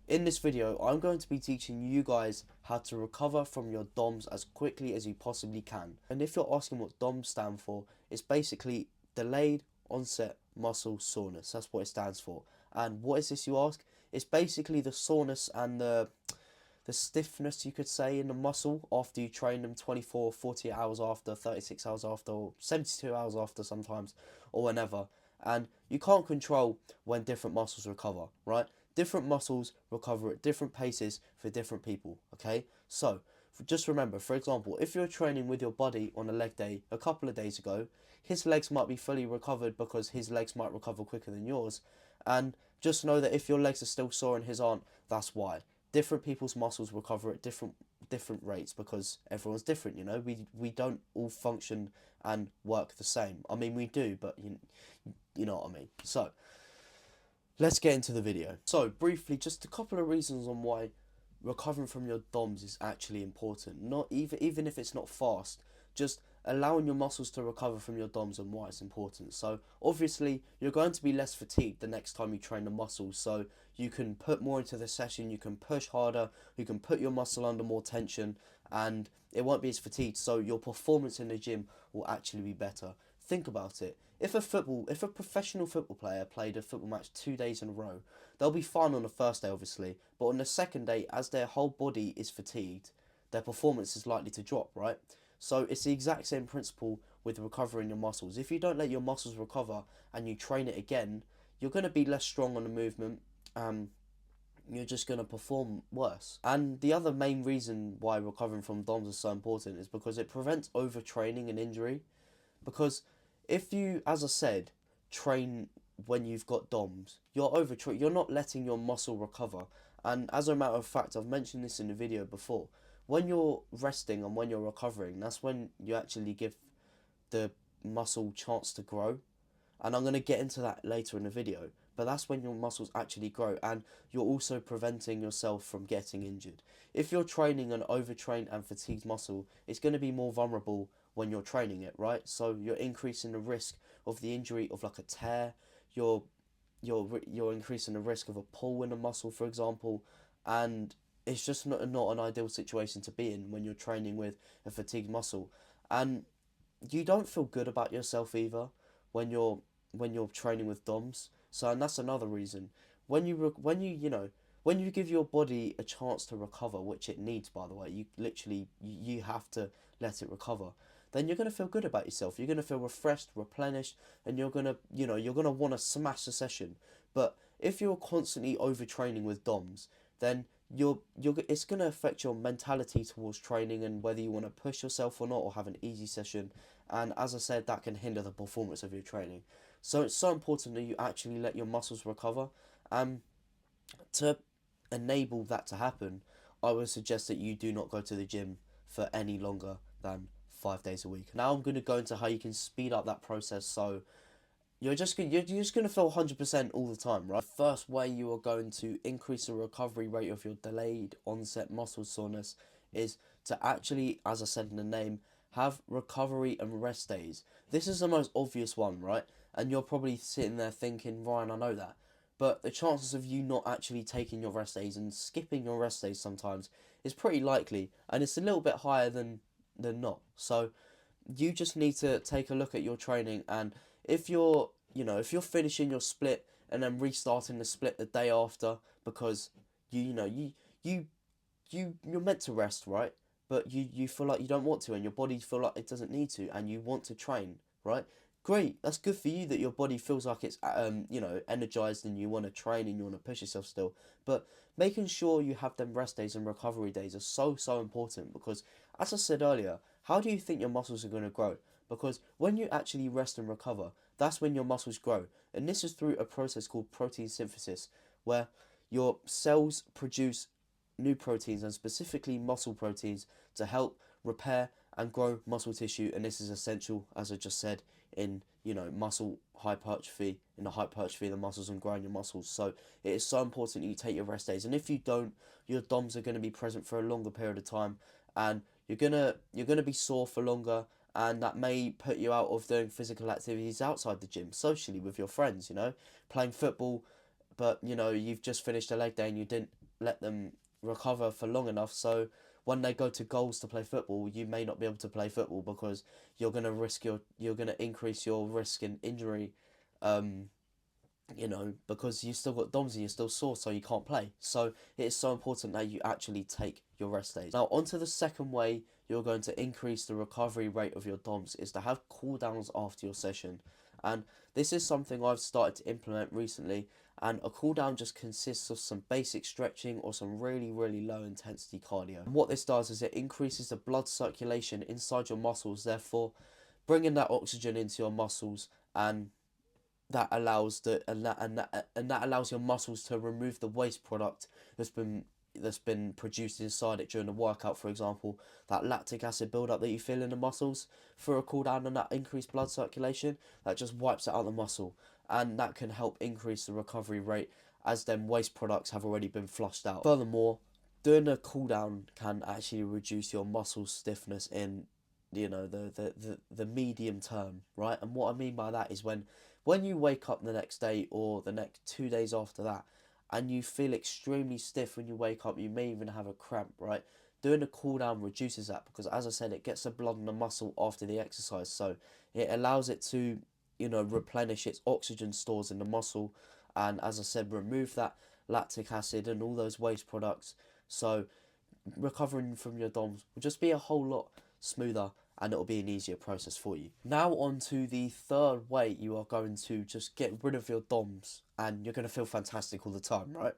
In this video, I'm going to be teaching you guys how to recover from your DOMS as quickly as you possibly can. And if you're asking what DOMS stand for, it's basically delayed onset muscle soreness. That's what it stands for. And what is this, you ask? It's basically the soreness and the stiffness, you could say, in the muscle after you train them 24, 48 hours after, 36 hours after, or 72 hours after sometimes, or whenever. And you can't control when different muscles recover, right? Different muscles recover at different paces for different people, okay? So, just remember, for example, if you're training with your buddy on a leg day a couple of days ago, his legs might be fully recovered because his legs might recover quicker than yours. And just know that if your legs are still sore and his aren't, that's why. Different people's muscles recover at different rates because everyone's different, you know. We don't all function and work the same. I mean, we do, but you know what I mean. So, let's get into the video. So, briefly, just a couple of reasons on why recovering from your DOMS is actually important. Not even if it's not fast, just allowing your muscles to recover from your DOMS and why it's important. So, obviously, you're going to be less fatigued the next time you train the muscles. So, you can put more into the session, you can push harder, you can put your muscle under more tension, and it won't be as fatigued. So, your performance in the gym will actually be better. Think about it. If a professional football player played a football match 2 days in a row, they'll be fine on the first day, obviously, but on the second day, as their whole body is fatigued, their performance is likely to drop, right? So it's the exact same principle with recovering your muscles. If you don't let your muscles recover and you train it again, you're going to be less strong on the movement. You're just going to perform worse. And the other main reason why recovering from DOMS is so important is because it prevents overtraining and injury. Because if you, as I said, train when you've got DOMS, you're not letting your muscle recover. And as a matter of fact, I've mentioned this in the video before, when you're resting and when you're recovering, that's when you actually give the muscle chance to grow. And I'm going to get into that later in the video, but that's when your muscles actually grow, and you're also preventing yourself from getting injured. If you're training an overtrained and fatigued muscle, it's going to be more vulnerable when you're training it, right? So you're increasing the risk of the injury of like a tear. You're you're increasing the risk of a pull in a muscle, for example, and it's just not an ideal situation to be in when you're training with a fatigued muscle. And you don't feel good about yourself either when you're training with DOMS. So, and that's another reason. When you give your body a chance to recover, which it needs, by the way, you have to let it recover. Then you're gonna feel good about yourself. You're gonna feel refreshed, replenished, and you're gonna want to smash the session. But if you're constantly overtraining with DOMS, then it's going to affect your mentality towards training and whether you want to push yourself or not or have an easy session. And as I said, that can hinder the performance of your training. So it's so important that you actually let your muscles recover. To enable that to happen, I would suggest that you do not go to the gym for any longer than 5 days a week. Now I'm going to go into how you can speed up that process, so you're just gonna feel 100% all the time, right? The first way you are going to increase the recovery rate of your delayed onset muscle soreness is to actually, as I said in the name, have recovery and rest days. This is the most obvious one, right? And you're probably sitting there thinking, Ryan, I know that. But the chances of you not actually taking your rest days and skipping your rest days sometimes is pretty likely, and it's a little bit higher than not. So you just need to take a look at your training, and if you're finishing your split and then restarting the split the day after because you you're meant to rest, right? But you feel like you don't want to, and your body feel like it doesn't need to, and you want to train, right? Great, that's good for you that your body feels like it's energized and you want to train and you want to push yourself still. But making sure you have them rest days and recovery days are so important because, as I said earlier, how do you think your muscles are going to grow? Because when you actually rest and recover, that's when your muscles grow. And this is through a process called protein synthesis, where your cells produce new proteins, and specifically muscle proteins, to help repair and grow muscle tissue. And this is essential, as I just said, in muscle hypertrophy, in the hypertrophy of the muscles and growing your muscles. So it is so important that you take your rest days, and if you don't, your DOMS are going to be present for a longer period of time, and you're gonna be sore for longer, and that may put you out of doing physical activities outside the gym, socially with your friends, playing football, but you've just finished a leg day and you let them recover for long enough, so when they go to goals to play football, you may not be able to play football because you're gonna increase your risk in injury, um, because you still got DOMS and you're still sore, so you can't play. So it is so important that you actually take your rest days. Now, onto the second way you're going to increase the recovery rate of your DOMS is to have cool downs after your session. And this is something I've started to implement recently. And a cool down just consists of some basic stretching or some really, really low intensity cardio. And what this does is it increases the blood circulation inside your muscles, therefore bringing that oxygen into your muscles, and that allows that allows your muscles to remove the waste product that's been produced inside it during the workout. For example, that lactic acid buildup that you feel in the muscles for a cool down and that increased blood circulation, that just wipes it out of the muscle, and that can help increase the recovery rate as them waste products have already been flushed out. Furthermore, doing a cool down can actually reduce your muscle stiffness in the medium term, right? And what I mean by that is when you wake up the next day or the next 2 days after that and you feel extremely stiff when you wake up, you may even have a cramp, right? Doing a cool down reduces that because, as I said, it gets the blood in the muscle after the exercise, so it allows it to replenish its oxygen stores in the muscle, and, as I said, remove that lactic acid and all those waste products, so recovering from your DOMS will just be a whole lot smoother, and it'll be an easier process for you. Now on to the third way you are going to just get rid of your DOMS and you're going to feel fantastic all the time, right?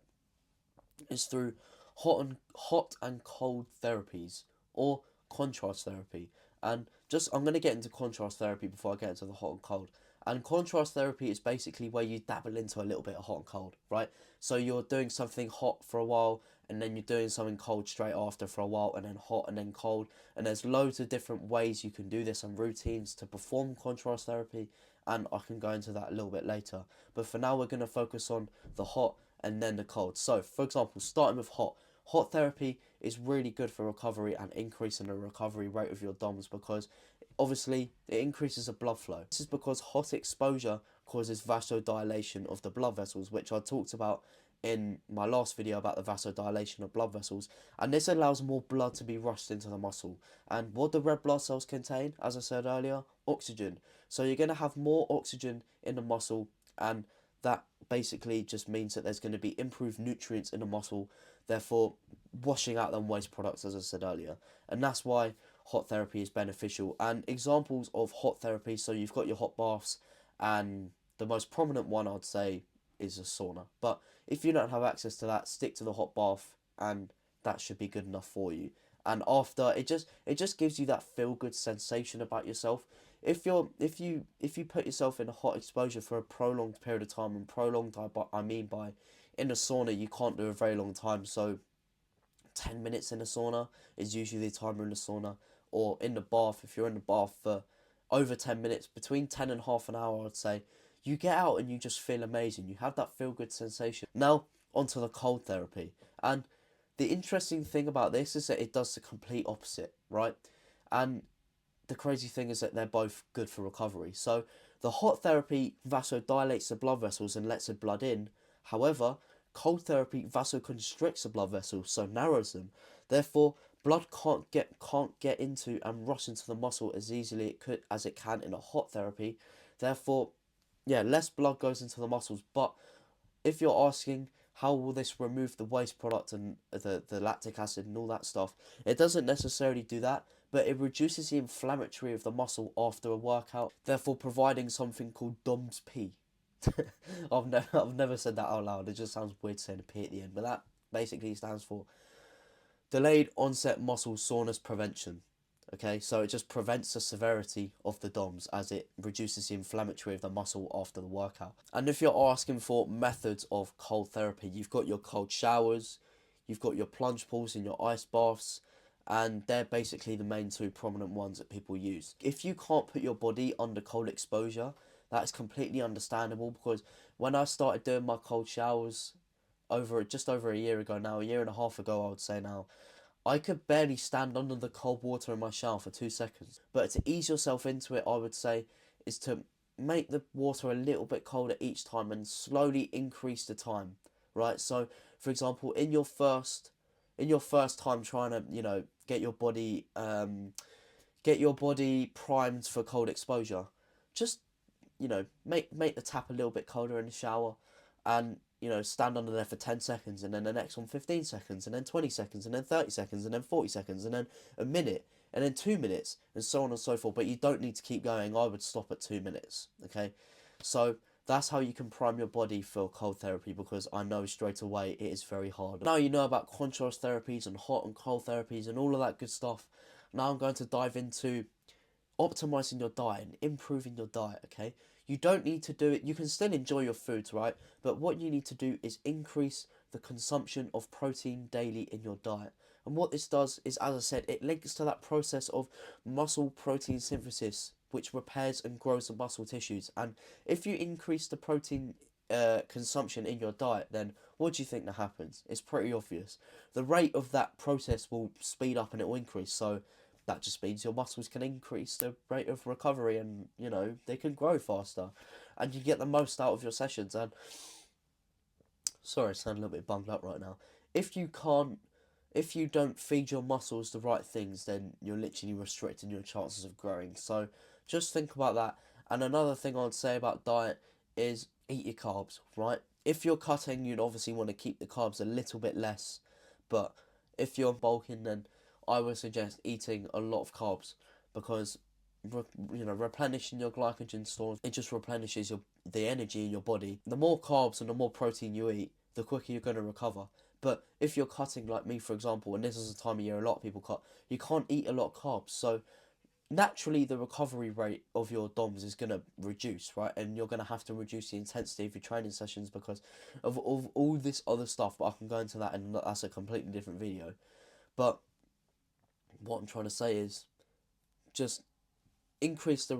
Is through hot and cold therapies or contrast therapy. And just I'm going to get into contrast therapy before I get into the hot and cold. And contrast therapy is basically where you dabble into a little bit of hot and cold, right? So you're doing something hot for a while, and then you're doing something cold straight after for a while, and then hot and then cold. And there's loads of different ways you can do this and routines to perform contrast therapy, and I can go into that a little bit later. But for now, we're going to focus on the hot and then the cold. So, for example, starting with hot. Hot therapy is really good for recovery and increasing the recovery rate of your DOMS because obviously it increases the blood flow. This is because hot exposure causes vasodilation of the blood vessels, which I talked about in my last video about the vasodilation of blood vessels, and this allows more blood to be rushed into the muscle. And what do red blood cells contain? As I said earlier, oxygen. So you're going to have more oxygen in the muscle, and that basically just means that there's going to be improved nutrients in the muscle, therefore washing out them waste products, as I said earlier. And that's why hot therapy is beneficial. And examples of hot therapy, so you've got your hot baths, and the most prominent one I'd say is a sauna. But if you don't have access to that, stick to the hot bath, and that should be good enough for you. And after, it just gives you that feel good sensation about yourself. If you put yourself in a hot exposure for a prolonged period of time, and prolonged I mean by in a sauna you can't do a very long time, so 10 minutes in a sauna is usually the timer in the sauna, or in the bath, if you're in the bath for over 10 minutes, between 10 and half an hour, I'd say, you get out and you just feel amazing. You have that feel good sensation. Now, onto the cold therapy. And the interesting thing about this is that it does the complete opposite, right? And the crazy thing is that they're both good for recovery. So the hot therapy vasodilates the blood vessels and lets the blood in. However, cold therapy vasoconstricts the blood vessels, so narrows them. Therefore, blood can't get into and rush into the muscle as easily as it can in a hot therapy. Therefore, yeah, less blood goes into the muscles. But if you're asking how will this remove the waste product and the lactic acid and all that stuff, it doesn't necessarily do that, but it reduces the inflammatory of the muscle after a workout, therefore providing something called DOMS P. I've never said that out loud. It just sounds weird saying a P at the end, but that basically stands for delayed onset muscle soreness prevention. Okay, so it just prevents the severity of the DOMS as it reduces the inflammatory of the muscle after the workout. And if you're asking for methods of cold therapy, you've got your cold showers, you've got your plunge pools and your ice baths, and they're basically the main two prominent ones that people use. If you can't put your body under cold exposure, that is completely understandable, because when I started doing my cold showers just over a year ago now, a year and a half ago I would say now, I could barely stand under the cold water in my shower for 2 seconds. But to ease yourself into it, I would say, is to make the water a little bit colder each time and slowly increase the time, right? So for example, in your first time trying to, get your body primed for cold exposure, just, make the tap a little bit colder in the shower, and, stand under there for 10 seconds, and then the next one 15 seconds, and then 20 seconds, and then 30 seconds, and then 40 seconds, and then a minute, and then 2 minutes, and so on and so forth. But you don't need to keep going. I would stop at 2 minutes, okay? So that's how you can prime your body for cold therapy, because I know straight away it is very hard. Now you know about contrast therapies and hot and cold therapies and all of that good stuff. Now I'm going to dive into optimizing your diet and improving your diet, okay? You don't need to do it. You can still enjoy your foods, right? But what you need to do is increase the consumption of protein daily in your diet. And what this does is, as I said, it links to that process of muscle protein synthesis, which repairs and grows the muscle tissues. And if you increase the protein consumption in your diet, then what do you think that happens? It's pretty obvious. The rate of that process will speed up and it will increase. So that just means your muscles can increase the rate of recovery, and they can grow faster, and you get the most out of your sessions. And sorry, I sound a little bit bummed up right now. If you don't feed your muscles the right things, then you're literally restricting your chances of growing. So just think about that. And another thing I'd say about diet is eat your carbs, right? If you're cutting, you'd obviously want to keep the carbs a little bit less, but if you're bulking, then I would suggest eating a lot of carbs, because replenishing your glycogen stores, it just replenishes the energy in your body. The more carbs and the more protein you eat, the quicker you're going to recover. But if you're cutting like me, for example, and this is the time of year a lot of people cut, you can't eat a lot of carbs, so naturally the recovery rate of your DOMs is going to reduce, right? And you're going to have to reduce the intensity of your training sessions because of all this other stuff, but I can go into that, and that's a completely different video. But what I'm trying to say is just increase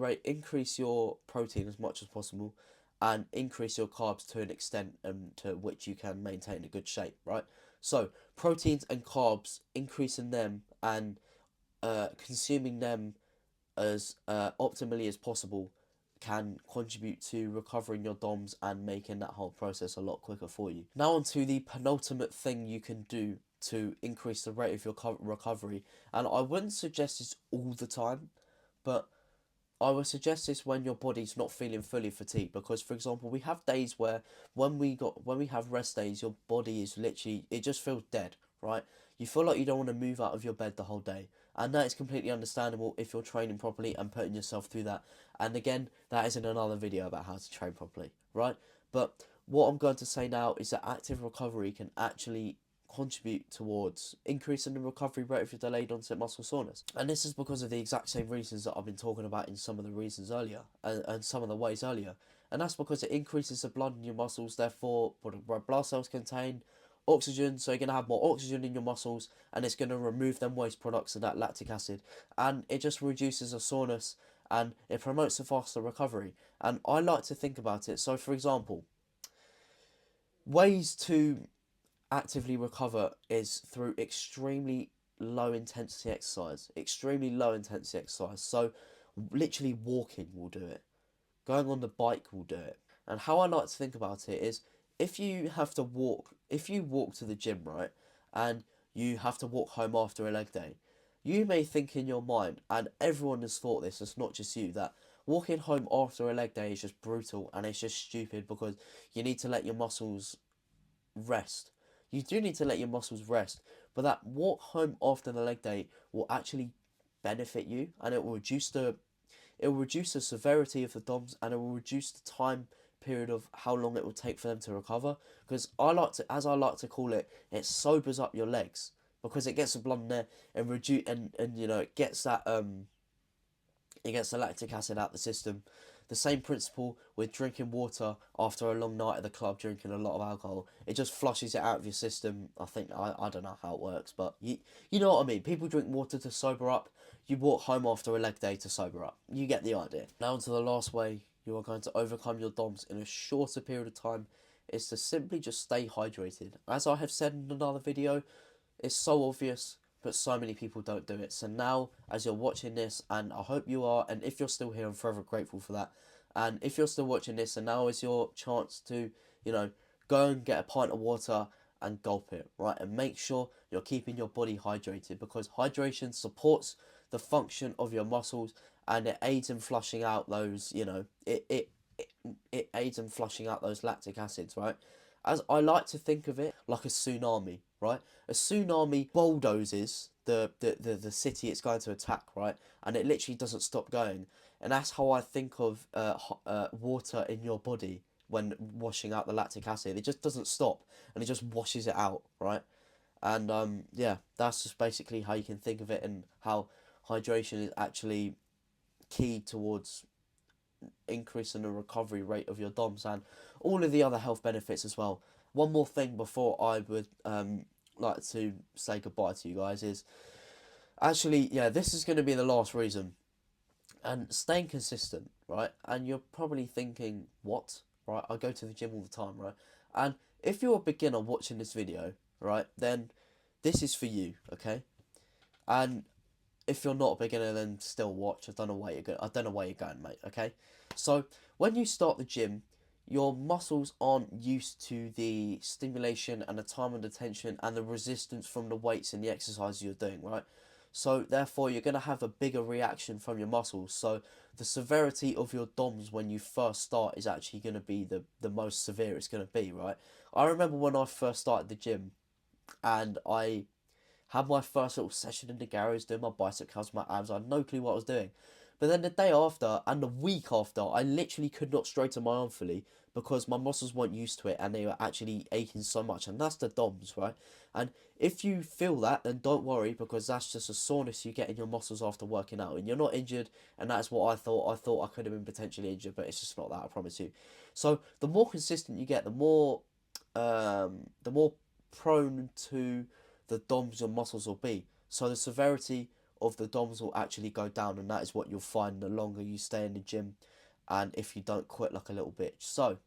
your protein as much as possible, and increase your carbs to an extent to which you can maintain a good shape, right? So proteins and carbs, increasing them and consuming them as optimally as possible, can contribute to recovering your DOMs and making that whole process a lot quicker for you. Now on to the penultimate thing you can do to increase the rate of your recovery. And I wouldn't suggest this all the time, but I would suggest this when your body's not feeling fully fatigued. Because, for example, we have days where when we have rest days, your body is literally, it just feels dead, right? You feel like you don't want to move out of your bed the whole day. And that is completely understandable if you're training properly and putting yourself through that. And again, that is in another video about how to train properly, right? But what I'm going to say now is that active recovery can actually contribute towards increasing the recovery rate of your delayed onset muscle soreness. And this is because of the exact same reasons that I've been talking about in some of the reasons earlier, and some of the ways earlier. And that's because it increases the blood in your muscles, therefore red blood cells contain oxygen, so you're going to have more oxygen in your muscles, and it's going to remove them waste products of that lactic acid, and it just reduces the soreness, and it promotes a faster recovery. And I like to think about it, so for example, ways to actively recover is through extremely low intensity exercise. So literally walking will do it. Going on the bike will do it. And how I like to think about it is, if you walk to the gym, right, and you have to walk home after a leg day, you may think in your mind, and everyone has thought this, it's not just you, that walking home after a leg day is just brutal and it's just stupid because you need to let your muscles rest. You do need to let your muscles rest, but that walk home after the leg day will actually benefit you, and it will reduce the severity of the DOMs, and it will reduce the time period of how long it will take for them to recover. Because I like to call it, it sobers up your legs, because it gets the blood in there and it gets that it gets the lactic acid out the system. The same principle with drinking water after a long night at the club, drinking a lot of alcohol. It just flushes it out of your system. I don't know how it works, but you know what I mean. People drink water to sober up. You walk home after a leg day to sober up. You get the idea. Now on to the last way you are going to overcome your DOMs in a shorter period of time, is to simply just stay hydrated. As I have said in another video, it's so obvious, but so many people don't do it. So now, as you're watching this, and I hope you are, and if you're still here, I'm forever grateful for that. And if you're still watching this, and now is your chance to, go and get a pint of water and gulp it, right? And make sure you're keeping your body hydrated, because hydration supports the function of your muscles, and it aids in flushing out those, it aids in flushing out those lactic acids, right? As I like to think of it, like a tsunami, right? A tsunami bulldozes the city it's going to attack, right? And it literally doesn't stop going. And that's how I think of water in your body when washing out the lactic acid. It just doesn't stop, and it just washes it out, right? And yeah, that's just basically how you can think of it, and how hydration is actually key towards increasing the recovery rate of your DOMs and all of the other health benefits as well. One more thing before I would like to say goodbye to you guys is actually, yeah, this is going to be the last reason. And staying consistent, right? And you're probably thinking, what? Right? I go to the gym all the time, right? And if you're a beginner watching this video, right, then this is for you, okay? And if you're not a beginner, then still watch. I don't know where you're going. I don't know where you're going, mate. Okay, so when you start the gym, your muscles aren't used to the stimulation and the time and attention and the resistance from the weights and the exercises you're doing, right? So therefore, you're gonna have a bigger reaction from your muscles. So the severity of your DOMs when you first start is actually gonna be the most severe it's gonna be, right? I remember when I first started the gym, and I had my first little session in the garage doing my bicep curls, my abs. I had no clue what I was doing. But then the day after and the week after, I literally could not straighten my arm fully because my muscles weren't used to it and they were actually aching so much. And that's the DOMS, right? And if you feel that, then don't worry, because that's just a soreness you get in your muscles after working out. And you're not injured, and that's what I thought. I thought I could have been potentially injured, but it's just not that, I promise you. So the more consistent you get, the more prone to the DOMs your muscles will be. So the severity of the DOMs will actually go down, and that is what you'll find the longer you stay in the gym and if you don't quit like a little bitch. So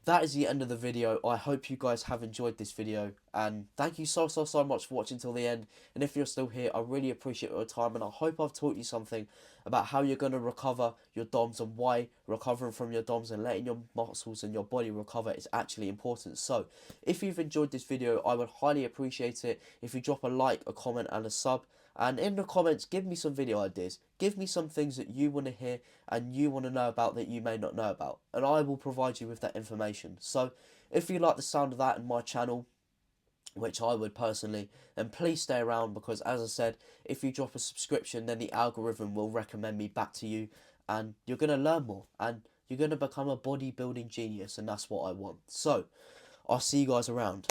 that is the end of the video. I hope you guys have enjoyed this video, and thank you so much for watching till the end. And if you're still here, I really appreciate your time, and I hope I've taught you something about how you're going to recover your DOMs and why recovering from your DOMs and letting your muscles and your body recover is actually important. So if you've enjoyed this video, I would highly appreciate it if you drop a like, a comment and a sub. And in the comments, give me some video ideas. Give me some things that you want to hear and you want to know about that you may not know about. And I will provide you with that information. So if you like the sound of that in my channel, which I would personally, then please stay around, because as I said, if you drop a subscription, then the algorithm will recommend me back to you, and you're going to learn more and you're going to become a bodybuilding genius, and that's what I want. So I'll see you guys around.